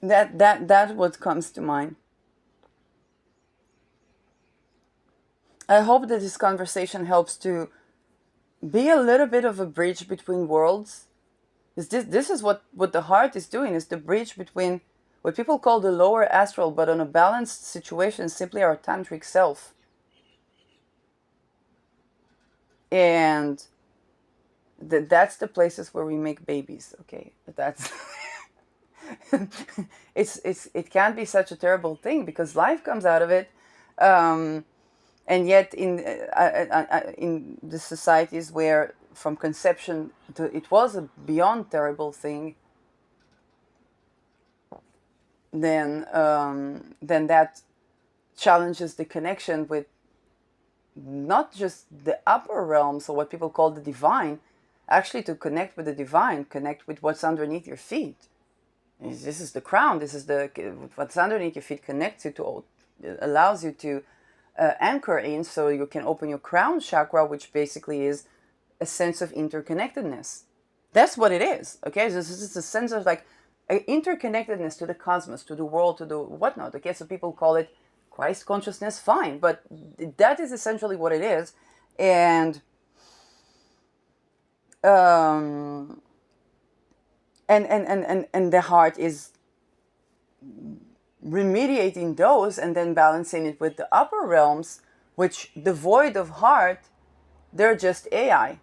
that's what comes to mind. I hope that this conversation helps to be a little bit of a bridge between worlds. This is what the heart is doing, is the bridge between what people call the lower astral, but on a balanced situation, simply our tantric self. And that's the places where we make babies, okay? That's it can't be such a terrible thing because life comes out of it. And yet in the societies where from conception it was a beyond terrible thing, then that challenges the connection with not just the upper realms or what people call the divine, actually to connect with the divine, connect with what's underneath your feet. This is the crown. This is the what's underneath your feet connects you to, allows you to anchor in, so you can open your crown chakra, which basically is a sense of interconnectedness. That's what it is. Okay, so this is a sense of like interconnectedness to the cosmos, to the world, to the whatnot. Okay, so people call it Christ consciousness, fine, but that is essentially what it is, and and the heart is remediating those and then balancing it with the upper realms, which devoid of heart, they're just AI.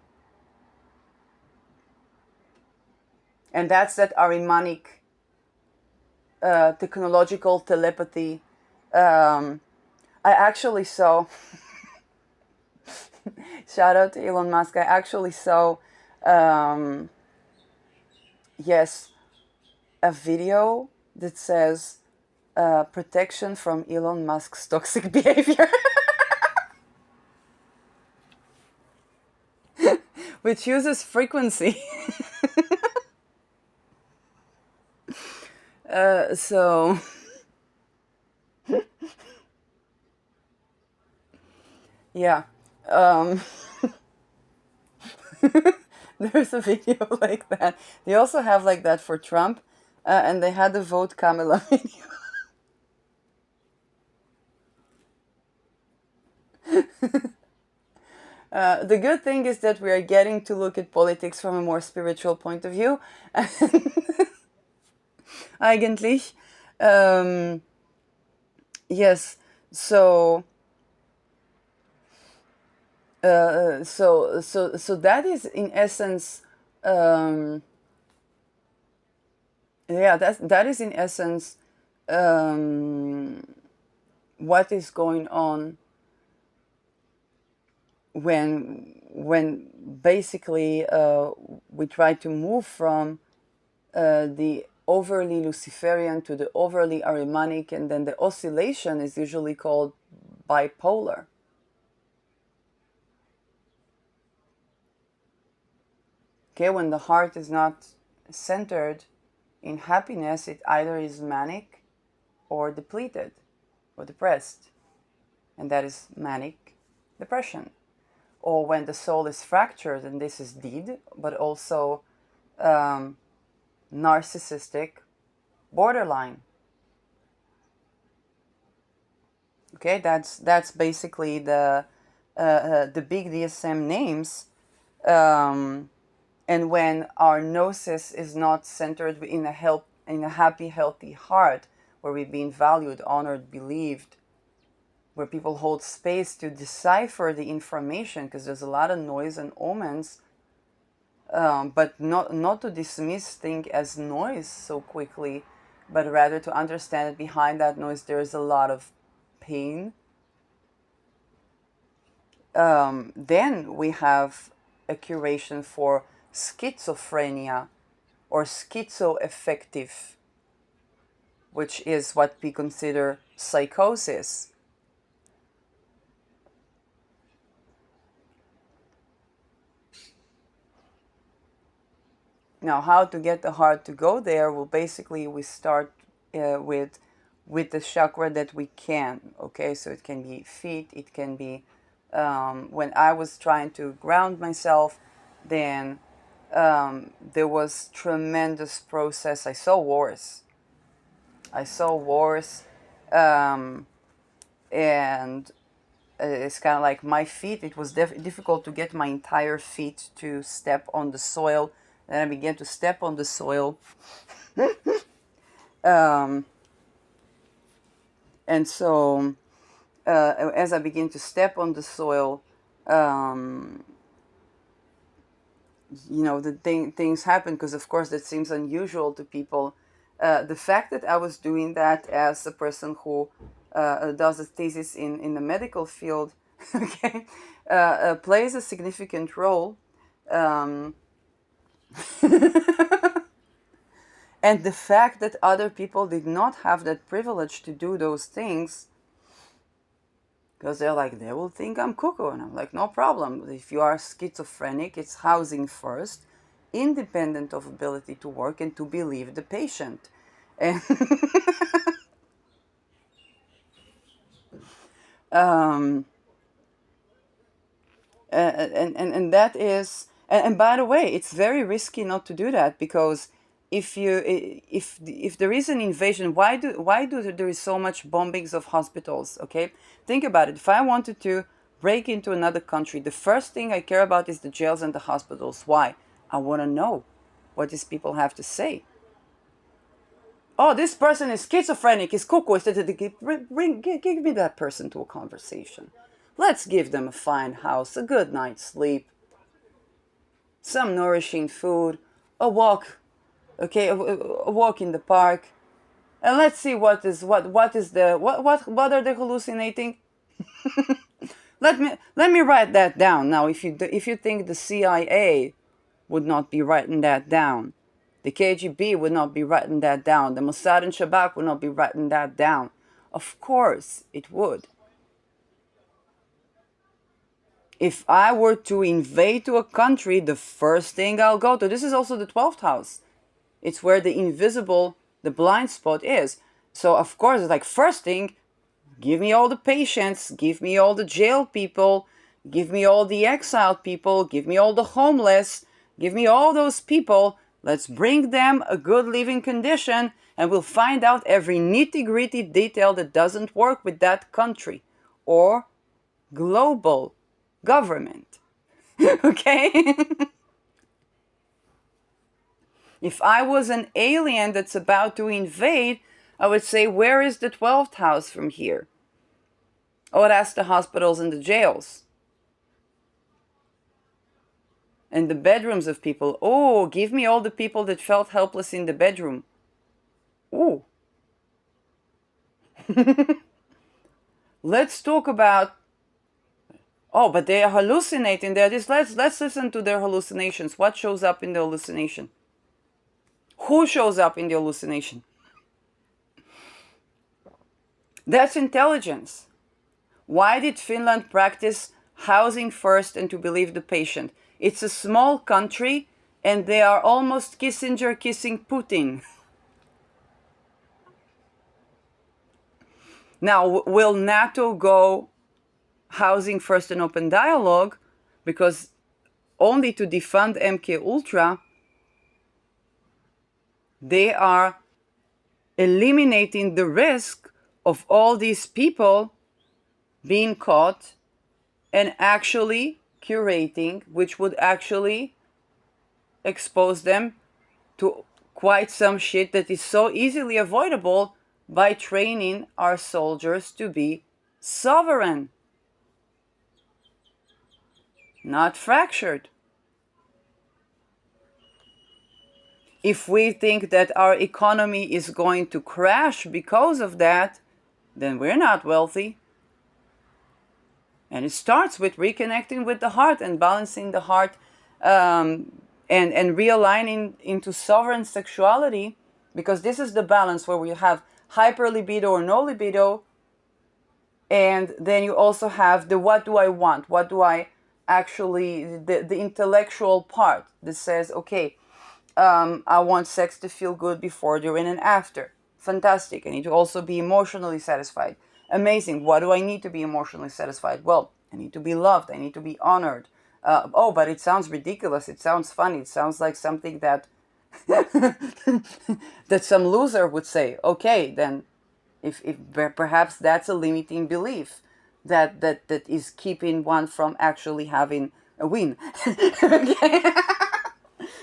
And that's that Ahrimanic technological telepathy. I actually saw, shout out to Elon Musk, I actually saw, yes, a video that says protection from Elon Musk's toxic behavior. Which uses frequency. So yeah, there's a video like that. They also have like that for Trump, and they had the vote Kamala video. The good thing is that we are getting to look at politics from a more spiritual point of view. Eigentlich. Yes, so so that is in essence, yeah, that is in essence what is going on when basically we try to move from the overly Luciferian to the overly Ahrimanic, and then the oscillation is usually called bipolar. Okay, when the heart is not centered in happiness, it either is manic or depleted or depressed, and that is manic depression. Or when the soul is fractured, and this is deed, but also narcissistic borderline. Okay, that's basically the big DSM names. And when our gnosis is not centered in a happy, healthy heart, where we've been valued, honored, believed, where people hold space to decipher the information, because there's a lot of noise and omens, but not to dismiss things as noise so quickly, but rather to understand that behind that noise there is a lot of pain. Then we have a curation for schizophrenia or schizoaffective, which is what we consider psychosis. Now, how to get the heart to go there? Well, basically, we start with the chakra that we can. Okay, so it can be feet. It can be when I was trying to ground myself, then there was tremendous process. I saw wars. Um, and it's kind of like my feet. It was difficult to get my entire feet to step on the soil. Then I began to step on the soil. And so as I begin to step on the soil, things happen, because of course that seems unusual to people. The fact that I was doing that as a person who does a thesis in the medical field, okay, plays a significant role. And the fact that other people did not have that privilege to do those things, because they're like, they will think I'm cuckoo. And I'm like, no problem. If you are schizophrenic, it's housing first, independent of ability to work and to believe the patient. And and that is, and by the way, it's very risky not to do that, because if there is an invasion, why do there is so much bombings of hospitals? Okay, think about it. If I wanted to break into another country, the first thing I care about is the jails and the hospitals. Why? I want to know what these people have to say. Oh, this person is schizophrenic, is cuckoo. Give me that person to a conversation. Let's give them a fine house, a good night's sleep, some nourishing food, a walk, okay, a walk in the park, and let's see what are they hallucinating? Let me write that down. Now, if you think the CIA would not be writing that down, the KGB would not be writing that down, the Mossad and Shabak would not be writing that down. Of course it would. If I were to invade to a country, the first thing I'll go to, this is also the 12th house. It's where the invisible, the blind spot is. So of course, it's like, first thing, give me all the patients, give me all the jail people, give me all the exiled people, give me all the homeless, give me all those people. Let's bring them a good living condition, and we'll find out every nitty-gritty detail that doesn't work with that country or global government. Okay? If I was an alien that's about to invade, I would say, where is the 12th house from here? I would ask the hospitals and the jails. And the bedrooms of people. Oh, give me all the people that felt helpless in the bedroom. Ooh. Let's talk about, oh, but they are hallucinating. They're this. Let's listen to their hallucinations. What shows up in the hallucination? Who shows up in the hallucination? That's intelligence. Why did Finland practice housing first and to believe the patient? It's a small country, and they are almost Kissinger kissing Putin. Now, will NATO go housing first and open dialogue? Because only to defund MK Ultra, they are eliminating the risk of all these people being caught and actually curating, which would actually expose them to quite some shit that is so easily avoidable by training our soldiers to be sovereign, not fractured. If we think that our economy is going to crash because of that, then we're not wealthy. And it starts with reconnecting with the heart and balancing the heart, and realigning into sovereign sexuality, because this is the balance where we have hyper libido or no libido, and then you also have the what do I want, what do I actually, the intellectual part that says, okay, I want sex to feel good before, during, and after. Fantastic. I need to also be emotionally satisfied. Amazing. What do I need to be emotionally satisfied? Well, I need to be loved. I need to be honored. Oh, but it sounds ridiculous. It sounds funny. It sounds like something that that some loser would say. Okay, then if perhaps that's a limiting belief that is keeping one from actually having a win. Okay.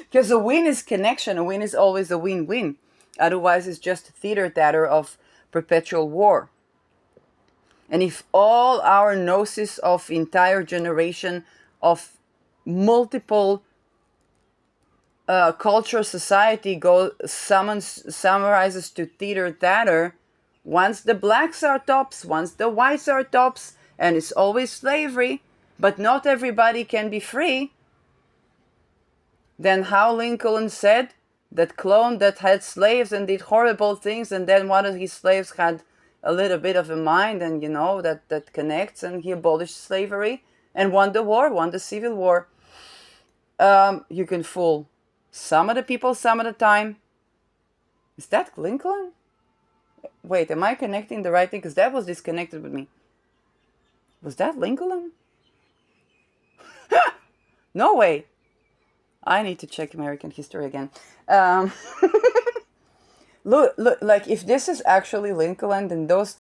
Because a win is connection. A win is always a win-win. Otherwise, it's just theater of perpetual war. And if all our gnosis of entire generation of multiple cultural society summarizes to theater, once the blacks are tops, once the whites are tops, and it's always slavery, but not everybody can be free, then how Lincoln said that clone that had slaves and did horrible things, and then one of his slaves had a little bit of a mind, and that connects, and he abolished slavery and won the civil war. You can fool some of the people some of the time. Is that Lincoln? Wait, am I connecting the right thing? Because that was disconnected with me. Was that Lincoln? No way. I need to check American history again. Look, like if this is actually Lincoln, then those